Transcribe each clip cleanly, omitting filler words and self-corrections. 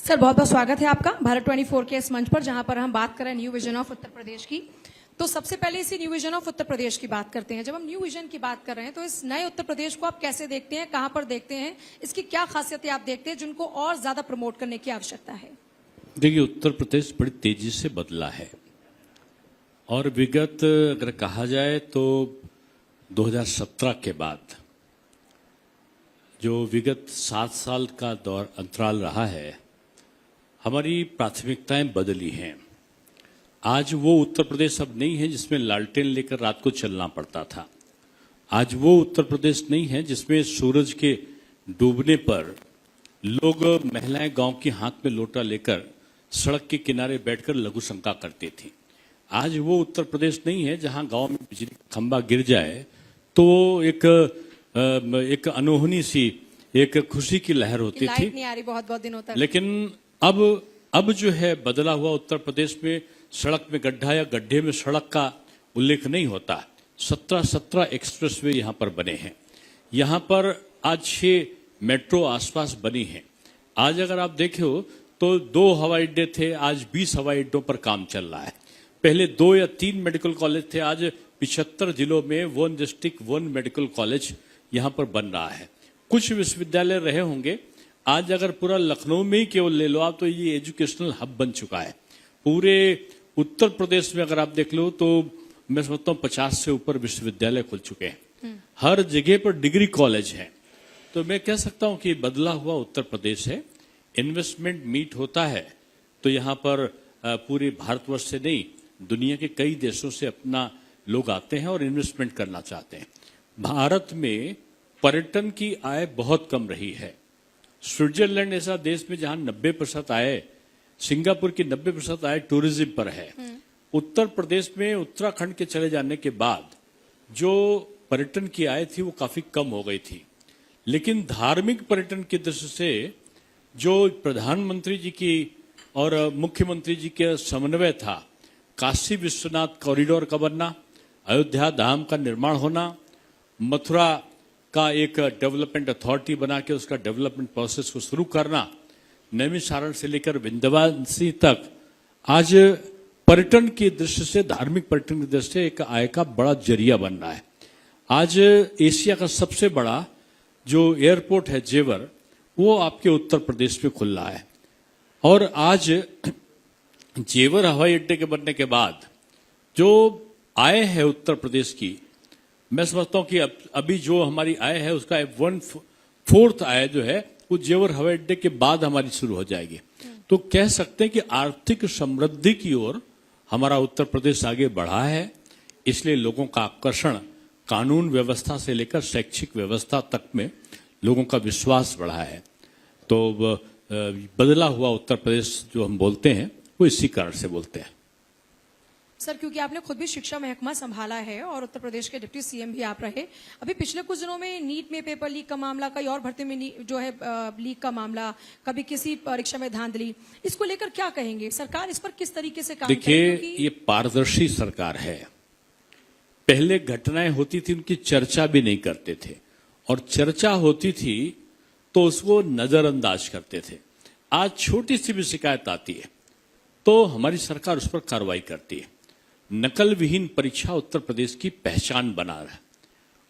Sir बहुत बहुत स्वागत है आपका भारत 24 के इस मंच पर, जहां पर हम बात कर रहे हैं new vision of Uttar Pradesh की। तो सबसे पहले इसी new vision of Uttar Pradesh की बात करते हैं। जब हम न्यू विजन की बात कर रहे हैं तो इस नए उत्तर प्रदेश को आप कैसे देखते हैं, कहां पर देखते हैं, इसकी क्या खासियतें आप देखते हैं जिनको और ज्यादा प्रमोट करने की आवश्यकता है? देखिए, उत्तर प्रदेश बड़ी तेजी से बदला है और विगत अगर कहा जाए तो 2017 के बाद जो विगत 7 साल का दौर अंतराल रहा है, हमारी प्राथमिकताएं बदली हैं। आज वो उत्तर प्रदेश अब नहीं है जिसमें लालटेन लेकर रात को चलना पड़ता था। आज वो उत्तर प्रदेश नहीं है जिसमें सूरज के डूबने पर लोग, महिलाएं गांव के हाथ में लोटा लेकर सड़क के किनारे बैठकर लघु शंका करती थी। आज वो उत्तर प्रदेश नहीं है जहां गांव में बिजली का खंभा गिर जाए तो एक अनोखी सी एक खुशी की लहर होती थी। नहीं आ रही बहुत बहुत दिनों तक। लेकिन अब जो है बदला हुआ उत्तर प्रदेश में सड़क में गड्ढा या गड्ढे में सड़क का उल्लेख नहीं होता। 17 एक्सप्रेसवे यहां पर बने हैं। यहां पर आज 6 मेट्रो आसपास बनी है। आज अगर आप देखो तो 2 हवाई अड्डे थे, आज 20 हवाई अड्डों पर काम चल रहा है। पहले 2 या 3 मेडिकल कॉलेज थे, आज 75 जिलों में 1 डिस्ट्रिक्ट 1 मेडिकल कॉलेज यहां पर बन रहा है। कुछ विश्वविद्यालय रहे होंगे, आज अगर पूरा लखनऊ में ही केवल ले लो आप तो ये एजुकेशनल हब बन चुका है। पूरे उत्तर प्रदेश में अगर आप देख लो तो मैं समझता हूँ 50 से ऊपर विश्वविद्यालय खुल चुके हैं। हर जगह पर डिग्री कॉलेज है। तो मैं कह सकता हूँ कि बदला हुआ उत्तर प्रदेश है। इन्वेस्टमेंट मीट होता है तो यहाँ पर पूरे भारतवर्ष से नहीं, दुनिया के कई देशों से अपना लोग आते हैं और इन्वेस्टमेंट करना चाहते हैं। भारत में पर्यटन की आय बहुत कम रही है। स्विट्जरलैंड ऐसा देश में जहां 90% आय, सिंगापुर की 90% आय टूरिज्म पर है। उत्तर प्रदेश में उत्तराखंड के चले जाने के बाद जो पर्यटन की आय थी वो काफी कम हो गई थी। लेकिन धार्मिक पर्यटन की दृष्टि से जो प्रधानमंत्री जी की और मुख्यमंत्री जी के समन्वय था, काशी विश्वनाथ कॉरिडोर का बनना, अयोध्या धाम का निर्माण होना, मथुरा का एक डेवलपमेंट अथॉरिटी बना के उसका डेवलपमेंट प्रोसेस को शुरू करना, नैमिषारण्य से लेकर विंध्यवासी तक, आज पर्यटन की दृष्टि से, धार्मिक पर्यटन की दृष्टि से एक आय का बड़ा जरिया बन रहा है। आज एशिया का सबसे बड़ा जो एयरपोर्ट है जेवर, वो आपके उत्तर प्रदेश में खुल रहा है। और आज जेवर हवाई अड्डे के बनने के बाद जो आय है उत्तर प्रदेश की, मैं समझता हूं कि अभी जो हमारी आय है उसका 1/4 आय जो है वो जेवर हवाई अड्डे के बाद हमारी शुरू हो जाएगी। तो कह सकते हैं कि आर्थिक समृद्धि की ओर हमारा उत्तर प्रदेश आगे बढ़ा है। इसलिए लोगों का आकर्षण कानून व्यवस्था से लेकर शैक्षिक व्यवस्था तक में लोगों का विश्वास बढ़ा है। तो बदला हुआ उत्तर प्रदेश जो हम बोलते हैं वो इसी कारण से बोलते हैं। सर, क्योंकि आपने खुद भी शिक्षा महकमा संभाला है और उत्तर प्रदेश के डिप्टी सीएम भी आप रहे। अभी पिछले कुछ दिनों में नीट में पेपर लीक का मामला, कई और भर्ती में जो है लीक का मामला, कभी किसी परीक्षा में धांधली, इसको लेकर क्या कहेंगे? सरकार इस पर किस तरीके से काम देखिए, करेगी? ये पारदर्शी सरकार है। पहले घटनाएं होती थी उनकी चर्चा भी नहीं करते थे, और चर्चा होती थी तो उसको नजरअंदाज करते थे। आज छोटी सी भी शिकायत आती है तो हमारी सरकार उस पर कार्रवाई करती है। नकल विहीन परीक्षा उत्तर प्रदेश की पहचान बना रहा है।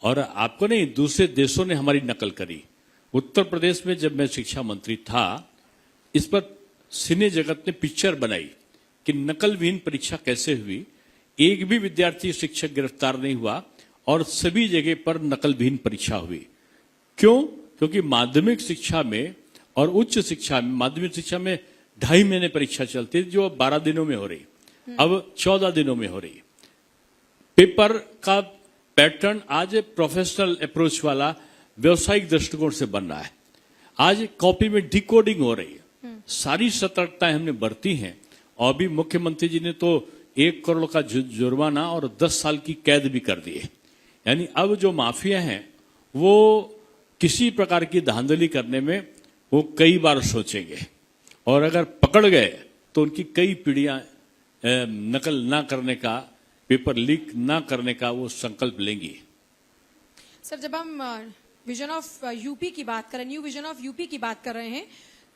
और आपको नहीं, दूसरे देशों ने हमारी नकल करी। उत्तर प्रदेश में जब मैं शिक्षा मंत्री था, इस पर सिने जगत ने पिक्चर बनाई कि नकल विहीन परीक्षा कैसे हुई। एक भी विद्यार्थी शिक्षक गिरफ्तार नहीं हुआ और सभी जगह पर नकल विहीन परीक्षा हुई। क्यों? क्योंकि माध्यमिक शिक्षा में और उच्च शिक्षा में, माध्यमिक शिक्षा में 2.5 महीने परीक्षा चलती थी जो 12 दिनों में हो रही, अब 14 दिनों में हो रही। पेपर का पैटर्न आज प्रोफेशनल अप्रोच वाला व्यवसायिक दृष्टिकोण से बन रहा है। आज कॉपी में डिकोडिंग हो रही है। सारी सतर्कताएं हमने बरती हैं और अभी मुख्यमंत्री जी ने तो 1 करोड़ का जुर्माना और 10 साल की कैद भी कर दी है। यानी अब जो माफिया हैं वो किसी प्रकार की धांधली करने में वो कई बार सोचेंगे, और अगर पकड़ गए तो उनकी कई पीढ़ियां नकल ना करने का, पेपर लीक ना करने का वो संकल्प लेंगी। सर, जब हम विजन ऑफ यूपी की बात करें, न्यू विजन ऑफ यूपी की बात कर रहे हैं,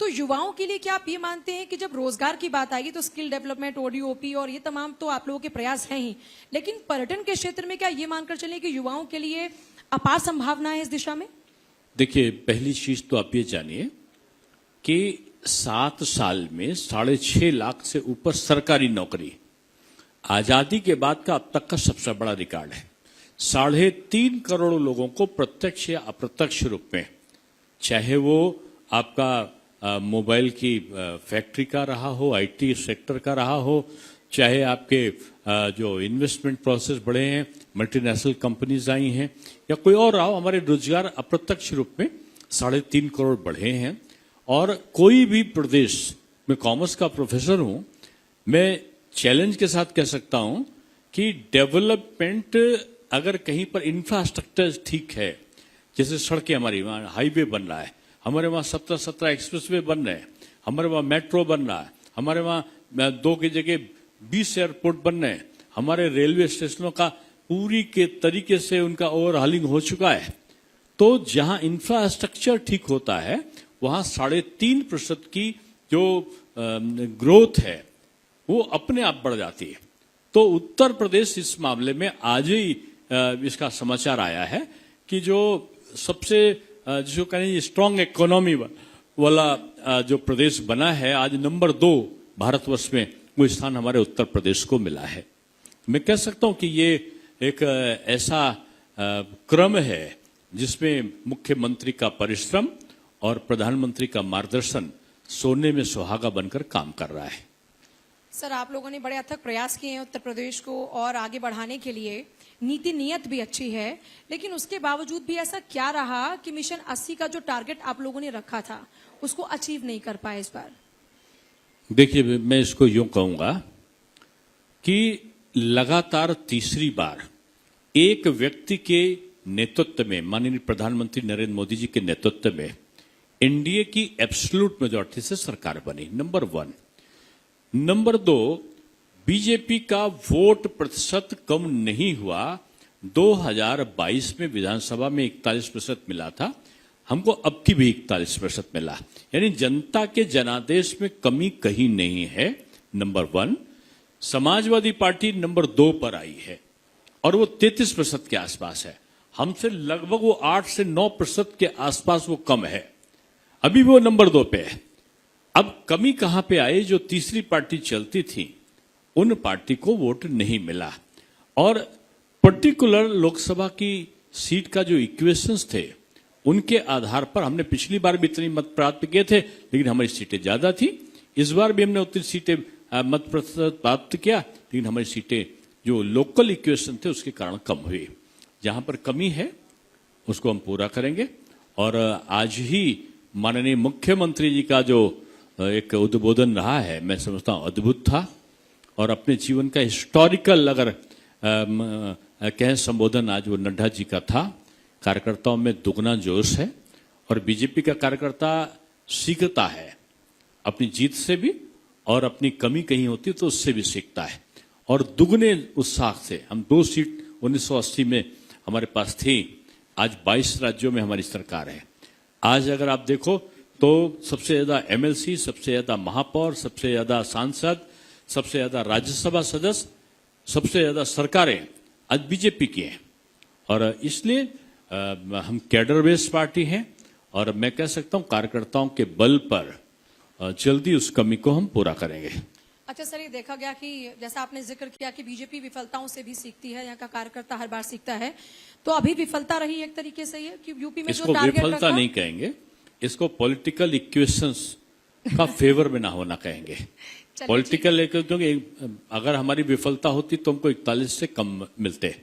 तो युवाओं के लिए क्या आप ये मानते हैं कि जब रोजगार की बात आएगी तो स्किल डेवलपमेंट, ओडीओपी और ये तमाम तो आप लोगों के प्रयास हैं ही, लेकिन पर्यटन के क्षेत्र में क्या ये मानकर चलें कि युवाओं के लिए अपार संभावना है इस दिशा में? देखिए, पहली चीज तो आप ये जानिए कि 7 साल में 6.5 लाख से ऊपर सरकारी नौकरी आजादी के बाद का अब तक का सबसे बड़ा रिकॉर्ड है। 3.5 करोड़ लोगों को प्रत्यक्ष या अप्रत्यक्ष रूप में, चाहे वो आपका मोबाइल की फैक्ट्री का रहा हो, आईटी सेक्टर का रहा हो, चाहे आपके जो इन्वेस्टमेंट प्रोसेस बढ़े हैं, मल्टीनेशनल कंपनीज आई हैं, या कोई और रहा हो, हमारे रोजगार अप्रत्यक्ष रूप में 3.5 करोड़ बढ़े हैं। और कोई भी प्रदेश, मैं कॉमर्स का प्रोफेसर हूं, मैं चैलेंज के साथ कह सकता हूं कि डेवलपमेंट अगर कहीं पर इंफ्रास्ट्रक्चर ठीक है, जैसे सड़कें हमारी वहां हाईवे बन रहा है, हमारे वहां 17 एक्सप्रेसवे बन रहे हैं, हमारे वहां मेट्रो बन रहा है, हमारे वहां 2 की जगह 20 एयरपोर्ट बन रहे हैं, हमारे रेलवे स्टेशनों का पूरी के तरीके से उनका ओवरहालिंग हो चुका है। तो जहां इंफ्रास्ट्रक्चर ठीक होता है वहां 3.5% की जो ग्रोथ है वो अपने आप बढ़ जाती है। तो उत्तर प्रदेश इस मामले में आज ही इसका समाचार आया है कि जो सबसे जिसको कहें स्ट्रांग इकोनॉमी वाला जो प्रदेश बना है, आज नंबर 2 भारतवर्ष में वो स्थान हमारे उत्तर प्रदेश को मिला है। मैं कह सकता हूं कि ये एक ऐसा क्रम है जिसमें मुख्यमंत्री का परिश्रम और प्रधानमंत्री का मार्गदर्शन सोने में सुहागा बनकर काम कर रहा है। सर, आप लोगों ने बड़े अथक प्रयास किए हैं उत्तर प्रदेश को और आगे बढ़ाने के लिए, नीति नियत भी अच्छी है, लेकिन उसके बावजूद भी ऐसा क्या रहा कि मिशन 80 का जो टारगेट आप लोगों ने रखा था उसको अचीव नहीं कर पाए इस बार? देखिए, मैं इसको यूं कहूंगा कि लगातार तीसरी बार एक व्यक्ति के नेतृत्व में, माननीय प्रधानमंत्री नरेंद्र मोदी जी के नेतृत्व में एनडीए की एब्सोल्यूट मेजॉरिटी से सरकार बनी, नंबर 1। नंबर 2, बीजेपी का वोट प्रतिशत कम नहीं हुआ। 2022 में विधानसभा में 41% मिला था, हमको अब की भी 41% मिला, यानी जनता के जनादेश में कमी कहीं नहीं है, नंबर 1। समाजवादी पार्टी नंबर 2 पर आई है और वो 33% के आसपास है, हमसे लगभग वो 8 से 9% के आसपास वो कम है, अभी वो नंबर 2 पे है। अब कमी कहां पे आई? जो तीसरी पार्टी चलती थी उन पार्टी को वोट नहीं मिला, और पर्टिकुलर लोकसभा की सीट का जो इक्वेशंस थे उनके आधार पर हमने पिछली बार भी इतनी मत प्राप्त किए थे, लेकिन हमारी सीटें ज्यादा थी। इस बार भी हमने उतनी सीटें मत प्रतिशत प्राप्त किया, लेकिन हमारी सीटें जो लोकल इक्वेशन थे उसके कारण कम हुई। जहां पर कमी है उसको हम पूरा करेंगे। और आज ही माननीय मुख्यमंत्री जी का जो एक उद्बोधन रहा है, मैं समझता हूं अद्भुत था, और अपने जीवन का हिस्टोरिकल अगर कहें संबोधन आज वो नड्डा जी का था। कार्यकर्ताओं में दुगना जोश है और बीजेपी का कार्यकर्ता सीखता है अपनी जीत से भी, और अपनी कमी कहीं होती तो उससे भी सीखता है, और दुगने उत्साह से हम 2 सीट 1980 में हमारे पास थी, आज 22 राज्यों में हमारी सरकार है। आज अगर आप देखो तो सबसे ज्यादा एमएलसी, सबसे ज्यादा महापौर, सबसे ज्यादा सांसद, सबसे ज्यादा राज्यसभा सदस्य, सबसे ज्यादा सरकारें आज बीजेपी की हैं, और इसलिए हम कैडर बेस्ड पार्टी हैं, और मैं कह सकता हूं कार्यकर्ताओं के बल पर जल्दी उस कमी को हम पूरा करेंगे। अच्छा सर, ये देखा गया कि जैसा आपने जिक्र किया कि बीजेपी विफलताओं से भी सीखती है, यहाँ का कार्यकर्ता हर बार सीखता है, तो अभी विफलता रही एक तरीके से ये कि यूपी में जो टारगेट विफलता नहीं कहेंगे, इसको पॉलिटिकल इक्वेशंस का फेवर में ना होना कहेंगे। पॉलिटिकल, क्योंकि अगर हमारी विफलता होती तो हमको 41 से कम मिलते।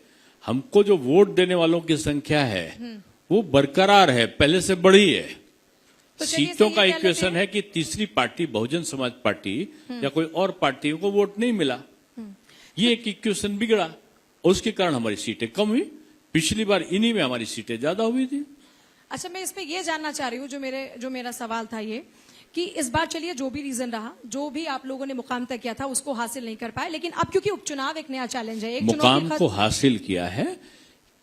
हमको जो वोट देने वालों की संख्या है वो बरकरार है, पहले से बढ़ी है। तो सीटों का इक्वेशन है कि तीसरी पार्टी बहुजन समाज पार्टी या कोई और पार्टियों को वोट नहीं मिला, ये एक इक्वेशन बिगड़ा, उसके कारण हमारी सीटें कम हुई। पिछली बार इन्हीं में हमारी सीटें ज्यादा हुई थी। अच्छा, मैं इसमें ये जानना चाह रही हूँ, जो मेरा सवाल था ये कि इस बार चलिए जो भी रीजन रहा, जो भी आप लोगों ने मुकाम तय किया था उसको हासिल नहीं कर पाए, लेकिन अब क्योंकि उपचुनाव एक नया चैलेंज है, एक मुकाम को हासिल किया है,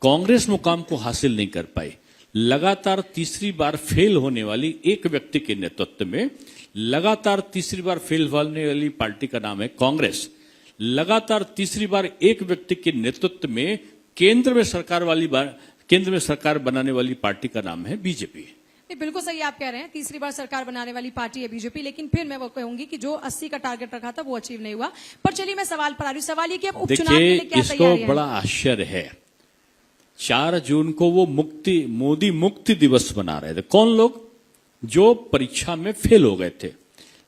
कांग्रेस मुकाम को हासिल नहीं कर पाई, लगातार तीसरी बार फेल होने वाली एक व्यक्ति के नेतृत्व में, लगातार तीसरी बार फेल होने वाली पार्टी का नाम है कांग्रेस, लगातार तीसरी बार एक व्यक्ति के नेतृत्व में केंद्र में सरकार बनाने वाली पार्टी का नाम है बीजेपी। नहीं, बिल्कुल सही आप कह रहे हैं, तीसरी बार सरकार बनाने वाली पार्टी है बीजेपी, लेकिन फिर मैं वो कहूंगी कि जो 80 का टारगेट रखा था वो अचीव नहीं हुआ। पर चलिए मैं सवाल पर आ रही हूँ। सवाल ये कि अब उपचुनाव के देखिए, लिए क्या इसको तैयारी है? बड़ा आश्चर्य है, 4 जून को वो मोदी मुक्ति दिवस मना रहे थे। कौन लोग? जो परीक्षा में फेल हो गए थे,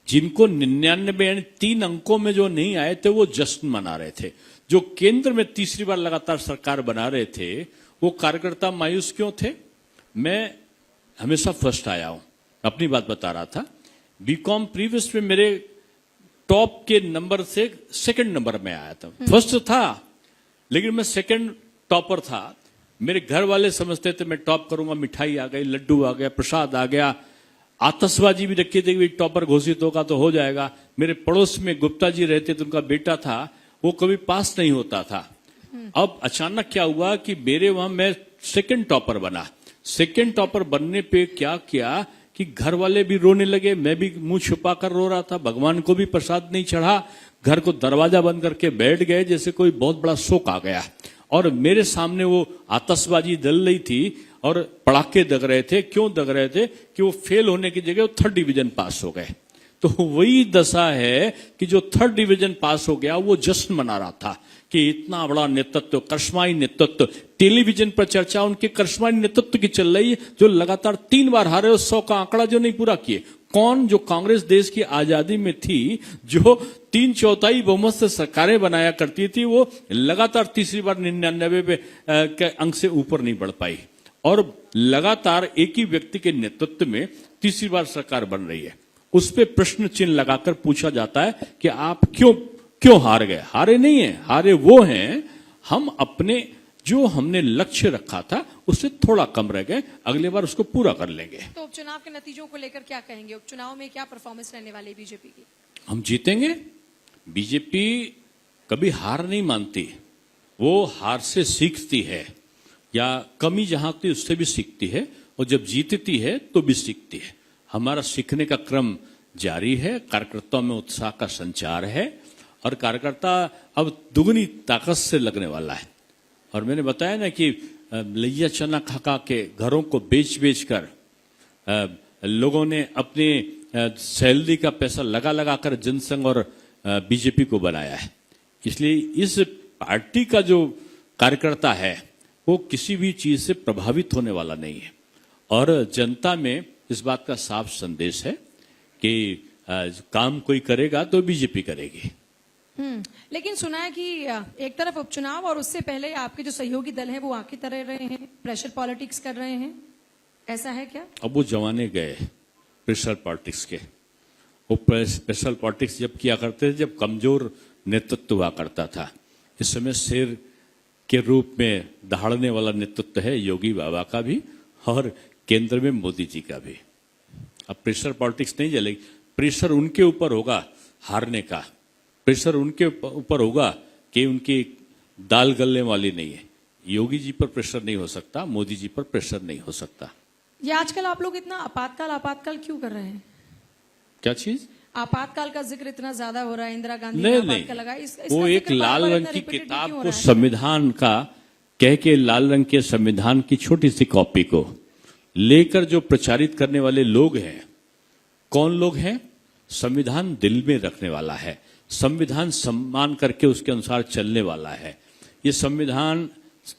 जिनको 99 यानी 3 अंकों में जो नहीं आए थे, वो जश्न मना रहे थे। जो केंद्र में तीसरी बार लगातार सरकार बना रहे थे, वो कार्यकर्ता मायूस क्यों थे? मैं हमेशा फर्स्ट आया हूं, अपनी बात बता रहा था। बीकॉम प्रीवियस में मेरे टॉप के नंबर से सेकंड नंबर में आया था। फर्स्ट था, लेकिन मैं सेकंड टॉपर था। मेरे घर वाले समझते थे मैं टॉप करूंगा, मिठाई आ गई, लड्डू आ गया, प्रसाद आ गया, आतशबाजी भी रखी थी कि टॉपर घोषित होगा तो हो जाएगा। मेरे पड़ोस में गुप्ता जी रहते थे, उनका बेटा था, वो कभी पास नहीं होता था। अब अचानक क्या हुआ कि मेरे वहां मैं सेकंड टॉपर बना। सेकंड टॉपर बनने पे क्या किया कि घर वाले भी रोने लगे, मैं भी मुंह छुपा कर रो रहा था, भगवान को भी प्रसाद नहीं चढ़ा, घर को दरवाजा बंद करके बैठ गए जैसे कोई बहुत बड़ा शोक आ गया। और मेरे सामने वो आतशबाजी जल रही थी और पड़ाके दग रहे थे। क्यों दग रहे थे? कि वो फेल होने की जगह वो 3rd डिवीजन पास हो गए। तो वही दशा है कि जो 3rd डिवीजन पास हो गया वो जश्न मना रहा था कि इतना बड़ा नेतृत्व, करिश्माई नेतृत्व। टेलीविजन पर चर्चा उनके करिश्माई नेतृत्व की चल रही है, जो लगातार 3 बार हारे और 100 का आंकड़ा जो नहीं पूरा किए। कौन? जो कांग्रेस देश की आजादी में थी, जो 3/4 बहुमत से सरकारें बनाया करती थी, वो लगातार तीसरी बार 99 के अंक से ऊपर नहीं बढ़ पाई। और लगातार एक ही व्यक्ति के नेतृत्व में तीसरी बार सरकार बन रही है। उस पर प्रश्न चिन्ह लगाकर पूछा जाता है कि आप क्यों हार गए? हारे नहीं है, हारे वो हैं हम अपने जो हमने लक्ष्य रखा था उससे थोड़ा कम रह गए, अगले बार उसको पूरा कर लेंगे। तो उपचुनाव के नतीजों को लेकर क्या कहेंगे? उपचुनाव में क्या परफॉर्मेंस रहने वाली है बीजेपी की? हम जीतेंगे। बीजेपी कभी हार नहीं मानती, वो हार से सीखती है, या कमी जहां थी उससे भी सीखती है, और जब जीतती है तो भी सीखती है। हमारा सीखने का क्रम जारी है, कार्यकर्ताओं में उत्साह का संचार है, और कार्यकर्ता अब दुगनी ताकत से लगने वाला है। और मैंने बताया ना कि लैया चना खा के घरों को बेच कर लोगों ने अपने सैलरी का पैसा लगा कर जनसंघ और बीजेपी को बनाया है। इसलिए इस पार्टी का जो कार्यकर्ता है वो किसी भी चीज से प्रभावित होने वाला नहीं है। और जनता में इस बात का साफ संदेश है कि काम कोई करेगा तो बीजेपी करेगी। लेकिन सुना है कि एक तरफ उपचुनाव और उससे पहले आपके जो सहयोगी दल हैं वो आके तरह रहे हैं, प्रेशर पॉलिटिक्स कर रहे हैं, ऐसा है क्या? अब वो जमाने गए प्रेशर पॉलिटिक्स के। वो प्रेशर पॉलिटिक्स जब किया करते थे जब कमजोर नेतृत्व हुआ करता था। इस समय शेर के रूप में दहाड़ने वाला नेतृत्व है योगी बाबा का भी, और केंद्र में मोदी जी का भी। अब प्रेशर पॉलिटिक्स नहीं चलेगी, प्रेशर उनके ऊपर होगा हारने का, प्रेशर उनके ऊपर होगा कि उनकी दाल गलने वाली नहीं है। योगी जी पर प्रेशर नहीं हो सकता, मोदी जी पर प्रेशर नहीं हो सकता। ये आजकल आप लोग इतना आपातकाल क्यों कर रहे हैं? क्या चीज? आपातकाल का जिक्र इतना ज्यादा हो रहा है, इंदिरा गांधी नहीं ने नहीं, आपातकाल लगाया, इसका वो एक जिक्र लाल बार-बार रंग इतना की repetitive किताब क्यों हो को रहा है? संविधान का कह के लाल रंग के संविधान की छोटी सी कॉपी को लेकर जो प्रचारित करने वाले लोग हैं, कौन लोग हैं? संविधान दिल में रखने वाला है, संविधान सम्मान करके उसके अनुसार चलने वाला है। ये संविधान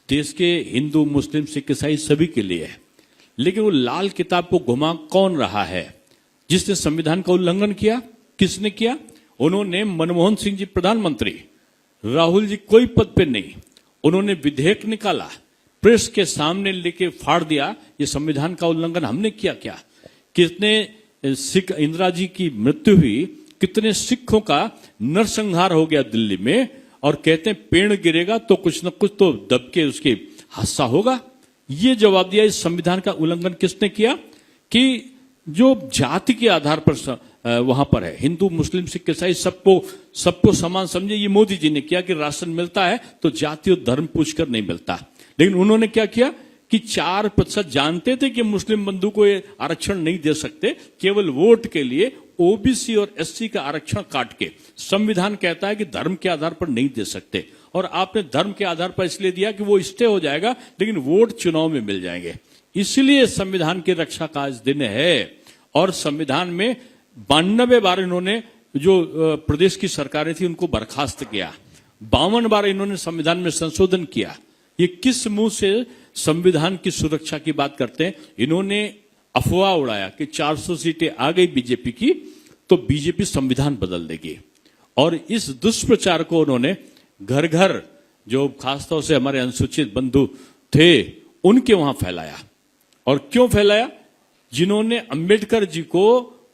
देश के हिंदू, मुस्लिम, सिख, ईसाई सभी के लिए है। लेकिन वो लाल किताब को घुमा कौन रहा है? जिसने संविधान का उल्लंघन किया, किसने किया? उन्होंने मनमोहन सिंह जी प्रधानमंत्री, राहुल जी कोई पद पे नहीं, उन्होंने विधेयक निकाला, प्रेस के सामने लेके फाड़ दिया। ये संविधान का उल्लंघन हमने किया क्या? कितने सिख, इंदिरा जी की मृत्यु हुई, कितने सिखों का नरसंहार हो गया दिल्ली में, और कहते हैं पेड़ गिरेगा तो कुछ न कुछ तो दब के उसके हादसा होगा। ये जवाब दिया। इस संविधान का उल्लंघन किसने किया? कि जो जाति के आधार पर वहां पर है, हिंदू, मुस्लिम, सिख, ईसाई सबको समान समझे, ये मोदी जी ने किया कि राशन मिलता है तो जाति और धर्म पूछकर नहीं मिलता। लेकिन उन्होंने क्या किया कि 4% जानते थे कि मुस्लिम बंधु को ये आरक्षण नहीं दे सकते, केवल वोट के लिए ओबीसी और एससी का आरक्षण काट के। संविधान कहता है कि धर्म के आधार पर नहीं दे सकते, और आपने धर्म के आधार पर इसलिए दिया कि वो स्टे हो जाएगा, लेकिन वोट चुनाव में मिल जाएंगे। इसलिए संविधान की रक्षा का आज दिन है। और संविधान में 92 बार इन्होंने, जो प्रदेश की सरकारें थी उनको बर्खास्त किया, 52 बार इन्होंने संविधान में संशोधन किया। ये किस मुंह से संविधान की सुरक्षा की बात करते हैं? इन्होंने अफवाह उड़ाया कि 400 सीटें आ गई बीजेपी की तो बीजेपी संविधान बदल देगी, और इस दुष्प्रचार को उन्होंने घर घर, जो खासतौर से हमारे अनुसूचित बंधु थे उनके वहां फैलाया। और क्यों फैलाया? जिन्होंने अंबेडकर जी को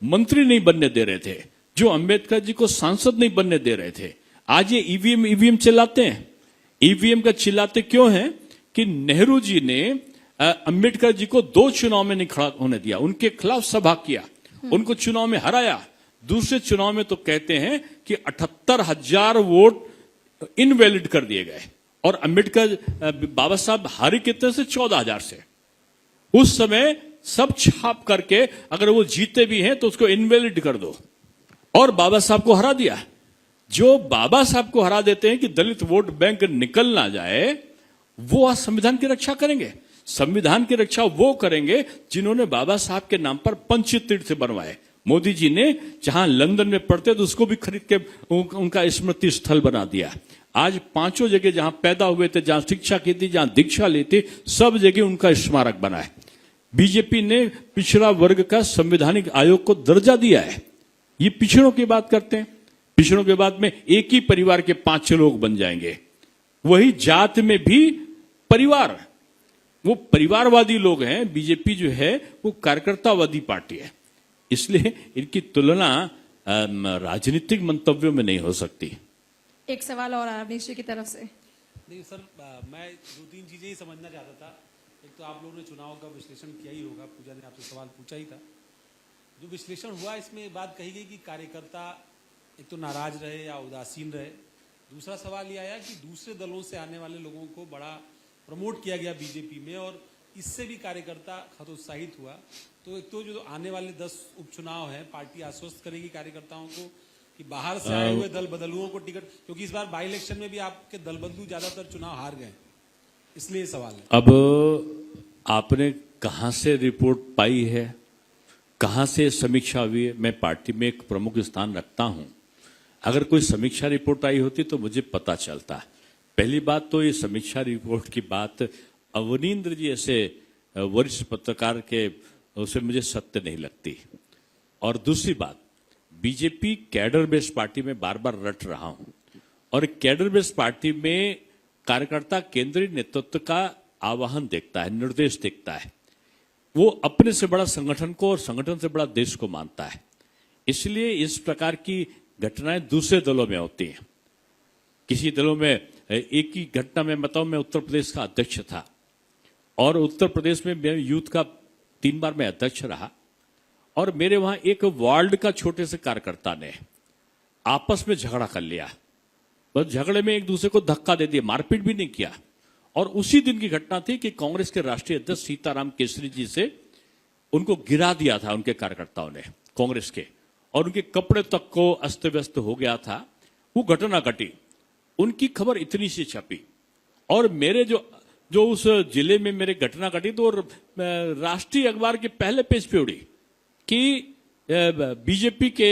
मंत्री नहीं बनने दे रहे थे, जो अंबेडकर जी को सांसद नहीं बनने दे रहे थे, आज ये ईवीएम चिल्लाते हैं। ईवीएम का चिल्लाते क्यों हैं? कि नेहरू जी ने अंबेडकर जी को 2 चुनाव में नहीं खड़ा होने दिया, उनके खिलाफ सभा किया, उनको चुनाव में हराया। दूसरे चुनाव में तो कहते हैं कि 78,000 वोट इनवैलिड कर दिए गए, और अंबेडकर बाबा साहब हारे कितने से? 14,000 से। उस समय सब छाप करके अगर वो जीते भी हैं तो उसको इनवैलिड कर दो, और बाबा साहब को हरा दिया। जो बाबा साहब को हरा देते हैं कि दलित वोट बैंक निकल ना जाए, वो आज संविधान की रक्षा करेंगे। संविधान की रक्षा वो करेंगे जिन्होंने बाबा साहब के नाम पर पंचतीर्थ बनवाए। मोदी जी ने जहां लंदन में पढ़ते तो उसको भी खरीद के उनका स्मृति स्थल बना दिया। आज 5 जगह जहां पैदा हुए थे, जहां शिक्षा की थी, जहां दीक्षा ली थी, सब जगह उनका स्मारक बना है। बीजेपी ने पिछड़ा वर्ग का संवैधानिक आयोग को दर्जा दिया है। ये पिछड़ों की बात करते हैं। पिछड़ों के बाद में एक ही परिवार के 5 लोग बन जाएंगे। वही जात में भी परिवार, वो परिवारवादी लोग हैं। बीजेपी जो है वो कार्यकर्तावादी पार्टी है, इसलिए इनकी तुलना राजनीतिक मंतव्यों में नहीं हो सकती। एक सवाल और अवनीश जी की तरफ से। नहीं सर, मैं 2-3 चीजें ही समझना चाहता था। एक तो आप लोगों ने चुनाव का विश्लेषण किया ही होगा, पूजा ने आपसे सवाल पूछा ही था। जो विश्लेषण हुआ इसमें बात कही गई कि कार्यकर्ता एक तो नाराज रहे या उदासीन रहे। दूसरा सवाल यह आया कि दूसरे दलों से आने वाले लोगों को बड़ा प्रमोट किया गया बीजेपी में, और इससे भी कार्यकर्ता हतोत्साहित हुआ। तो एक तो जो आने वाले 10 उपचुनाव हैं, पार्टी आश्वस्त करेगी कार्यकर्ताओं को कि बाहर से आए हुए दल बदलुओं को टिकट, क्योंकि इस बार बाई इलेक्शन में भी आपके दल बदलू ज्यादातर चुनाव हार गए, इसलिए सवाल है। अब आपने कहां से रिपोर्ट पाई है, कहां से समीक्षा हुई है? मैं पार्टी में एक प्रमुख स्थान रखता हूं। अगर कोई समीक्षा रिपोर्ट आई होती तो मुझे पता चलता। पहली बात तो ये समीक्षा रिपोर्ट की बात अवनींद्र जी ऐसे वरिष्ठ पत्रकार के, उसे मुझे सत्य नहीं लगती। और दूसरी बात, बीजेपी कैडर बेस्ड पार्टी में बार बार रट रहा हूं, और कैडर बेस्ड पार्टी में कार्यकर्ता केंद्रीय नेतृत्व का आह्वान देखता है, निर्देश देखता है। वो अपने से बड़ा संगठन को और संगठन से बड़ा देश को मानता है। इसलिए इस प्रकार की घटनाएं दूसरे दलों में होती हैं। किसी दलों में एक ही घटना में बताऊं, मैं उत्तर प्रदेश का अध्यक्ष था, और उत्तर प्रदेश में यूथ का 3 बार मैं अध्यक्ष रहा, और मेरे वहां एक वार्ड का छोटे से कार्यकर्ता ने आपस में झगड़ा कर लिया। बस झगड़े में एक दूसरे को धक्का दे दिया, मारपीट भी नहीं किया। और उसी दिन की घटना थी कि कांग्रेस के राष्ट्रीय अध्यक्ष सीताराम केसरी जी से उनको गिरा दिया था उनके कार्यकर्ताओं ने, कांग्रेस के, और उनके कपड़े तक को अस्त व्यस्त हो गया था। वो घटना घटी, उनकी खबर इतनी सी छपी, और मेरे जो उस जिले में मेरे घटना घटी तो राष्ट्रीय अखबार के पहले पेज पे उड़ी कि बीजेपी के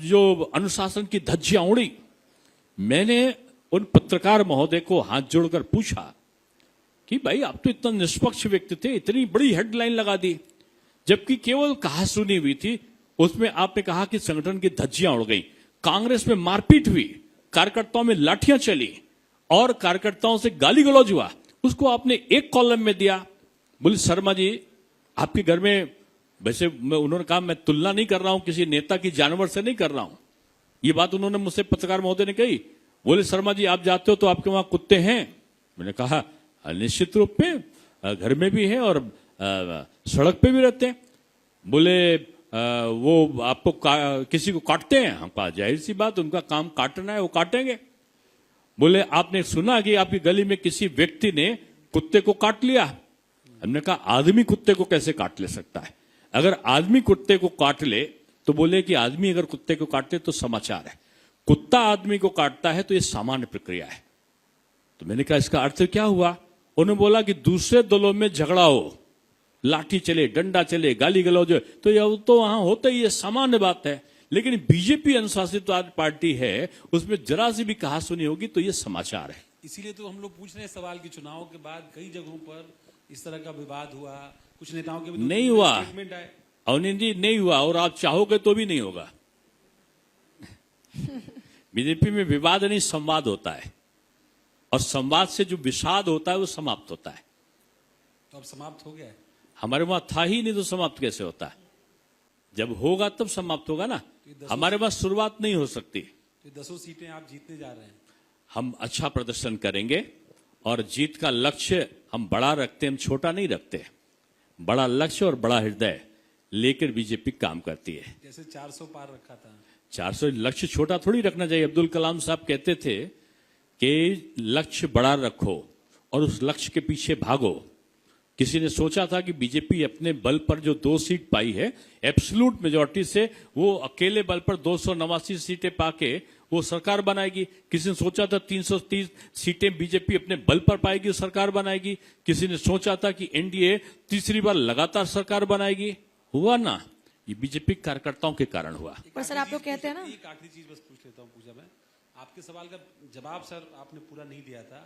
जो अनुशासन की धज्जियां उड़ी। मैंने उन पत्रकार महोदय को हाथ जोड़कर पूछा कि भाई आप तो इतना निष्पक्ष व्यक्ति थे, इतनी बड़ी हेडलाइन लगा दी, जबकि केवल कहा सुनी हुई थी। उसमें आपने कहा कि संगठन की धज्जियां उड़ गई, कांग्रेस में मारपीट हुई, कार्यकर्ताओं में लाठियां चली और कार्यकर्ताओं से गाली गलौज हुआ। उसको आपने एक कॉलम में दिया। बोले शर्मा जी आपके घर में, वैसे उन्होंने कहा मैं तुलना नहीं कर रहा हूं, किसी नेता की जानवर से नहीं कर रहा हूं। ये बात उन्होंने मुझसे पत्रकार महोदय ने कही। बोले शर्मा जी आप जाते हो तो आपके वहां कुत्ते हैं? मैंने कहा निश्चित रूप में, घर में भी है और सड़क पे भी रहते हैं। बोले वो आपको किसी को काटते हैं? हम कहा जाहिर सी बात, उनका काम काटना है, वो काटेंगे। बोले आपने सुना कि आपकी गली में किसी व्यक्ति ने कुत्ते को काट लिया? हमने कहा आदमी कुत्ते को कैसे काट ले सकता है? अगर आदमी कुत्ते को काट ले तो बोले कि आदमी अगर कुत्ते को काटे तो समाचार है, कुत्ता आदमी को काटता है तो ये सामान्य प्रक्रिया है। तो मैंने कहा इसका अर्थ क्या हुआ? उन्होंने बोला कि दूसरे दलों में झगड़ा हो, लाठी चले, डंडा चले, गाली गलौज हो, तो यह तो वहां होता ही, ये सामान्य बात है। लेकिन बीजेपी अनुशासित पार्टी है, उसमें जरा सी भी कहा सुनी होगी तो ये समाचार है। इसीलिए तो हम लोग पूछ रहे हैं सवाल कि चुनाव के बाद कई जगहों पर इस तरह का विवाद हुआ, कुछ नेताओं के भी नहीं हुआ स्टेटमेंट आए। अवनीश जी, नहीं हुआ, और आप चाहोगे तो भी नहीं होगा। बीजेपी में विवाद नहीं, संवाद होता है, और संवाद से जो विषाद होता है वो समाप्त होता है। तो अब समाप्त हो गया है। हमारे वहां था ही नहीं तो समाप्त कैसे होता है? जब होगा तब समाप्त होगा ना। हमारे पास शुरुआत नहीं हो सकती। तो 10 सीटें आप जीतने जा रहे हैं। हम अच्छा प्रदर्शन करेंगे और जीत का लक्ष्य हम बड़ा रखते हैं, हम छोटा नहीं रखते। बड़ा लक्ष्य और बड़ा हृदय लेकर बीजेपी काम करती है। जैसे 400 पार रखा था। 400 लक्ष्य छोटा थोड़ी रखना चाहिए। अब्दुल कलाम साहब कहते थे कि लक्ष्य बड़ा रखो और उस लक्ष्य के पीछे भागो। किसी ने सोचा था कि बीजेपी अपने बल पर जो 2 सीट पाई है एब्सोल्यूट मेजॉरिटी से, वो अकेले बल पर 289 सीटें पाके वो सरकार बनाएगी। किसी ने सोचा था 330 सीटें बीजेपी अपने बल पर पाएगी, सरकार बनाएगी। किसी ने सोचा था कि एनडीए तीसरी बार लगातार सरकार बनाएगी। हुआ ना, ये बीजेपी कार्यकर्ताओं के कारण हुआ। पर सर आप लोग कहते हैं ना, एक आखिरी चीज बस पूछ लेता हूँ पूजा, मैं आपके सवाल का जवाब सर आपने पूरा नहीं दिया था।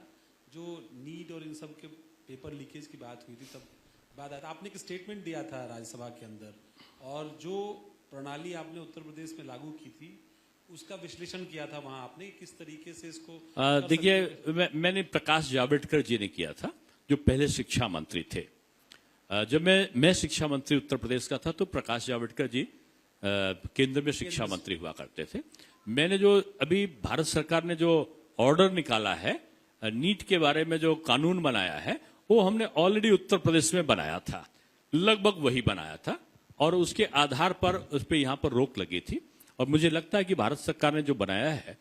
जो नीट और इन सब के पेपर लीकेज की बात हुई थी तब बात आया था, आपने एक स्टेटमेंट दिया था राज्यसभा के अंदर, और जो प्रणाली आपने उत्तर प्रदेश में लागू की थी उसका विश्लेषण किया था वहां आपने, किस तरीके से इसको देखिए, मैंने प्रकाश जावड़ेकर जी ने किया था जो पहले शिक्षा मंत्री थे। जब मैं शिक्षा मंत्री उत्तर प्रदेश का था तो प्रकाश जावड़ेकर जी केंद्र में शिक्षा मंत्री हुआ करते थे। मैंने जो अभी भारत सरकार ने जो ऑर्डर निकाला है, नीट के बारे में जो कानून बनाया है, वो हमने ऑलरेडी उत्तर प्रदेश में बनाया था, लगभग वही बनाया था, और उसके आधार पर उस पर यहां पर रोक लगी थी। और मुझे लगता है कि भारत सरकार ने जो बनाया है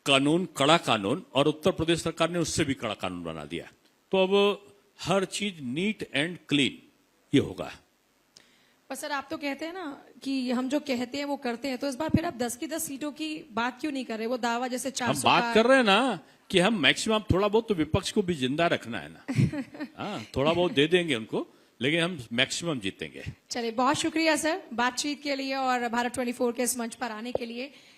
कानून, कड़ा कानून, और उत्तर प्रदेश सरकार ने उससे भी कड़ा कानून बना दिया। तो अब हर चीज नीट एंड क्लीन ये होगा। पर सर आप तो कहते हैं ना कि हम जो कहते हैं वो करते हैं, तो इस बार फिर आप 10 की 10 सीटों की बात क्यों नहीं कर रहे? वो दावा जैसे 400 हम बात कर रहे हैं ना कि हम मैक्सिमम, थोड़ा बहुत तो विपक्ष को भी जिंदा रखना है ना। हाँ, थोड़ा बहुत दे देंगे उनको, लेकिन हम मैक्सिमम जीतेंगे। चलिए, बहुत शुक्रिया सर बातचीत के लिए और भारत 24 के इस मंच पर आने के लिए।